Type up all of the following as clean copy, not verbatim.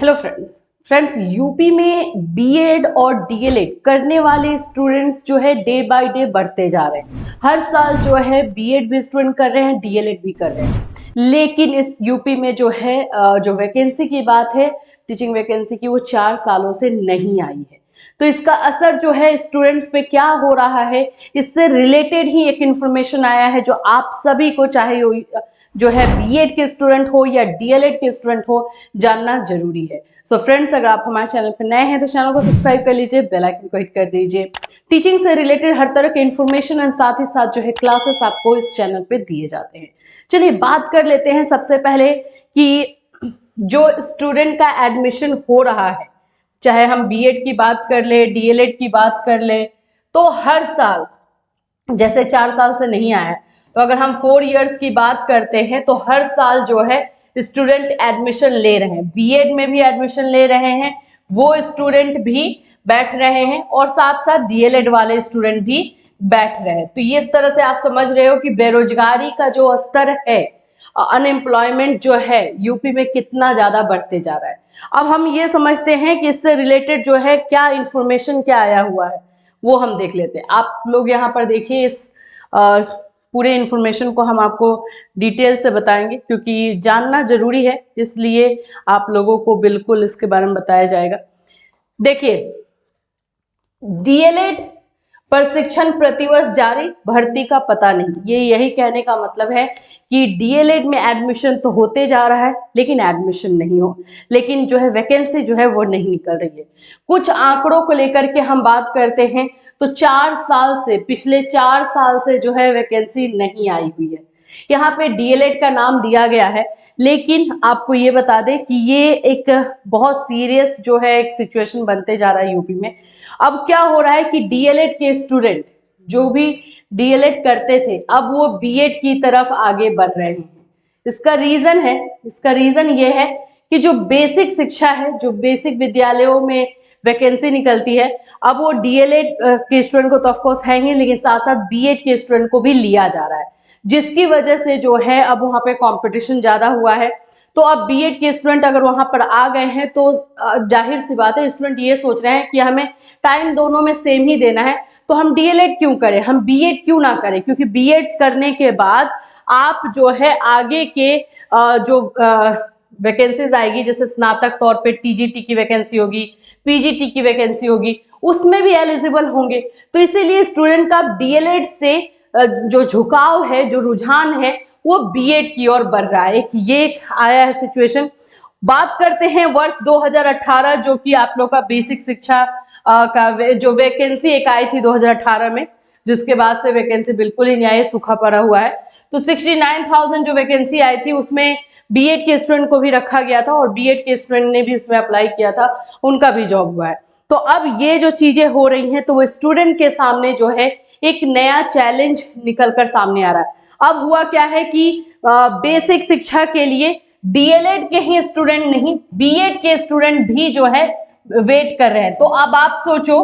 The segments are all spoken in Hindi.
हेलो फ्रेंड्स यूपी में बीएड और डीएलएड करने वाले स्टूडेंट्स जो है डे बाय डे बढ़ते जा रहे हैं। हर साल जो है बीएड भी स्टूडेंट कर रहे हैं, डीएलएड भी कर रहे हैं। लेकिन इस यूपी में जो है जो वैकेंसी की बात है, टीचिंग वैकेंसी की, वो 4 सालों से नहीं आई है। तो इसका असर जो है स्टूडेंट्स पे क्या हो रहा है, इससे रिलेटेड ही एक इंफॉर्मेशन आया है जो आप सभी को, चाहे जो है बीएड के स्टूडेंट हो या डीएलएड के स्टूडेंट हो, जानना जरूरी है। सो फ्रेंड्स, अगर आप हमारे चैनल पर नए हैं तो चैनल को सब्सक्राइब कर लीजिए, बेल आइकन को हिट कर दीजिए। टीचिंग से रिलेटेड हर तरह के इंफॉर्मेशन और साथ ही साथ जो है क्लासेस आपको इस चैनल पे दिए जाते हैं। चलिए बात कर लेते हैं सबसे पहले कि जो स्टूडेंट का एडमिशन हो रहा है, चाहे हम बीएड की बात कर ले, डीएलएड की बात कर ले, तो हर साल जैसे 4 साल से नहीं आया, तो अगर हम 4 इयर्स की बात करते हैं तो हर साल जो है स्टूडेंट एडमिशन ले रहे हैं। बीएड में भी एडमिशन ले रहे हैं वो स्टूडेंट भी बैठ रहे हैं, और साथ साथ डीएलएड वाले स्टूडेंट भी बैठ रहे हैं। तो ये इस तरह से आप समझ रहे हो कि बेरोजगारी का जो स्तर है, अनएम्प्लॉयमेंट जो है यूपी में कितना ज्यादा बढ़ते जा रहा है। अब हम ये समझते हैं कि इससे रिलेटेड जो है क्या इंफॉर्मेशन क्या आया हुआ है, वो हम देख लेते हैं। आप लोग यहाँ पर देखिए, इस पूरे इंफॉर्मेशन को हम आपको डिटेल से बताएंगे क्योंकि जानना जरूरी है, इसलिए आप लोगों को बिल्कुल इसके बारे में बताया जाएगा। देखिए, डीएलएड प्रशिक्षण प्रतिवर्ष जारी, भर्ती का पता नहीं, ये यही कहने का मतलब है कि डीएलएड में एडमिशन तो होते जा रहा है लेकिन एडमिशन नहीं हो, लेकिन जो है वैकेंसी जो है वो नहीं निकल रही है। कुछ आंकड़ों को लेकर के हम बात करते हैं तो 4 साल से, पिछले 4 साल से जो है वैकेंसी नहीं आई हुई है। यहाँ पे डीएलएड का नाम दिया गया है, लेकिन आपको ये बता दें कि ये एक बहुत सीरियस जो है एक सिचुएशन बनते जा रहा है यूपी में। अब क्या हो रहा है कि डीएलएड के स्टूडेंट जो भी डीएलएड करते थे, अब वो बीएड की तरफ आगे बढ़ रहे हैं। इसका रीजन ये है कि जो बेसिक शिक्षा है, जो बेसिक विद्यालयों में वैकेंसी निकलती है, अब वो डीएलएड के स्टूडेंट को तो ऑफकोर्स है ही, लेकिन साथ साथ बीएड के स्टूडेंट को भी लिया जा रहा है, जिसकी वजह से जो है अब वहाँ पे कंपटीशन ज्यादा हुआ है। तो अब बीएड के स्टूडेंट अगर वहां पर आ गए हैं तो जाहिर सी बात है स्टूडेंट ये सोच रहे हैं कि हमें टाइम दोनों में सेम ही देना है, तो हम डीएलएड क्यों करें, हम बीएड क्यों ना करें, क्योंकि बीएड करने के बाद आप जो है आगे के जो वैकेंसीज आएगी, जैसे स्नातक तौर पे टीजीटी की वैकेंसी होगी, पीजीटी की वैकेंसी होगी, उसमें भी एलिजिबल होंगे। तो इसीलिए स्टूडेंट का डीएलएड से जो झुकाव है, जो रुझान है, वो बीएड की ओर बढ़ रहा है। ये आया है सिचुएशन। बात करते हैं वर्ष 2018, जो कि आप लोग का बेसिक शिक्षा का जो वैकेंसी एक आई थी 2018 में, जिसके बाद से वैकेंसी बिल्कुल ही नहीं आई, सूखा पड़ा हुआ है। तो 69,000 जो वैकेंसी आई थी उसमें बीएड के स्टूडेंट को भी रखा गया था, और बीएड के स्टूडेंट ने भी उसमें अप्लाई किया था, उनका भी जॉब हुआ है। तो अब ये जो चीजें हो रही हैं, तो वो स्टूडेंट के सामने जो है एक नया चैलेंज निकलकर सामने आ रहा है। अब हुआ क्या है कि बेसिक शिक्षा के लिए डीएलएड के ही स्टूडेंट नहीं, बीएड के स्टूडेंट भी जो है वेट कर रहे हैं। तो अब आप सोचो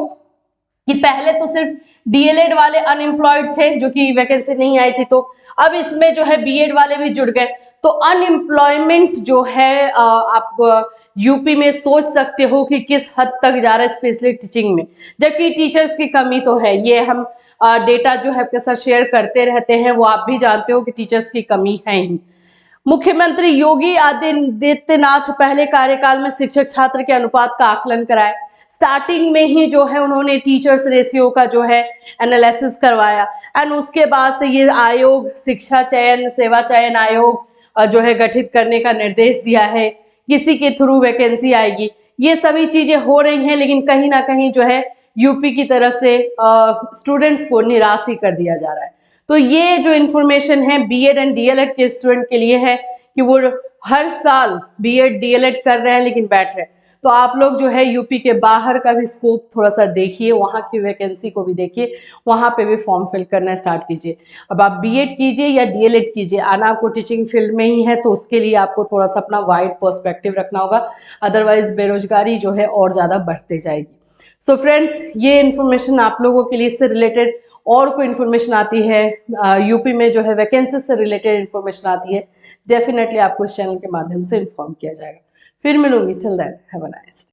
कि पहले तो सिर्फ डीएलएड वाले अनएम्प्लॉयड थे, जो कि वैकेंसी नहीं आई थी, तो अब इसमें जो है बीएड वाले भी जुड़ गए। तो अनएम्प्लॉयमेंट जो है आप यूपी में सोच सकते हो कि किस हद तक जा रहा है, स्पेशली टीचिंग में, जबकि टीचर्स की कमी तो है। ये हम डेटा जो है आपके साथ शेयर करते रहते हैं, वो आप भी जानते हो कि टीचर्स की कमी है ही। मुख्यमंत्री योगी आदित्यनाथ पहले कार्यकाल में शिक्षक छात्र के अनुपात का आकलन कराए। स्टार्टिंग में ही जो है उन्होंने टीचर्स रेशियो का जो है एनालिसिस करवाया, एंड उसके बाद से ये आयोग, शिक्षा चयन सेवा चयन आयोग जो है गठित करने का निर्देश दिया है, किसी के थ्रू वैकेंसी आएगी। ये सभी चीजें हो रही हैं, लेकिन कहीं ना कहीं जो है यूपी की तरफ से स्टूडेंट्स को निराश ही कर दिया जा रहा है। तो ये जो इन्फॉर्मेशन है बीएड एंड डीएलएड के स्टूडेंट के लिए है कि वो हर साल बीएड डीएलएड कर रहे हैं लेकिन बैठ रहे हैं। तो आप लोग जो है यूपी के बाहर का भी स्कोप थोड़ा सा देखिए, वहाँ की वैकेंसी को भी देखिए, वहाँ पे भी फॉर्म फिल करना स्टार्ट कीजिए। अब आप बीएड कीजिए या डीएलएड कीजिए, आना आपको टीचिंग फील्ड में ही है, तो उसके लिए आपको थोड़ा सा अपना वाइड पर्सपेक्टिव रखना होगा, अदरवाइज बेरोजगारी जो है और ज़्यादा बढ़ते जाएगी। सो फ्रेंड्स, ये इन्फॉर्मेशन आप लोगों के लिए, इससे रिलेटेड और कोई इन्फॉर्मेशन आती है यूपी में जो है वैकेंसी से रिलेटेड इन्फॉर्मेशन आती है, डेफिनेटली आपको इस चैनल के माध्यम से इन्फॉर्म किया जाएगा। फिर मिलूंगी, till then have a nice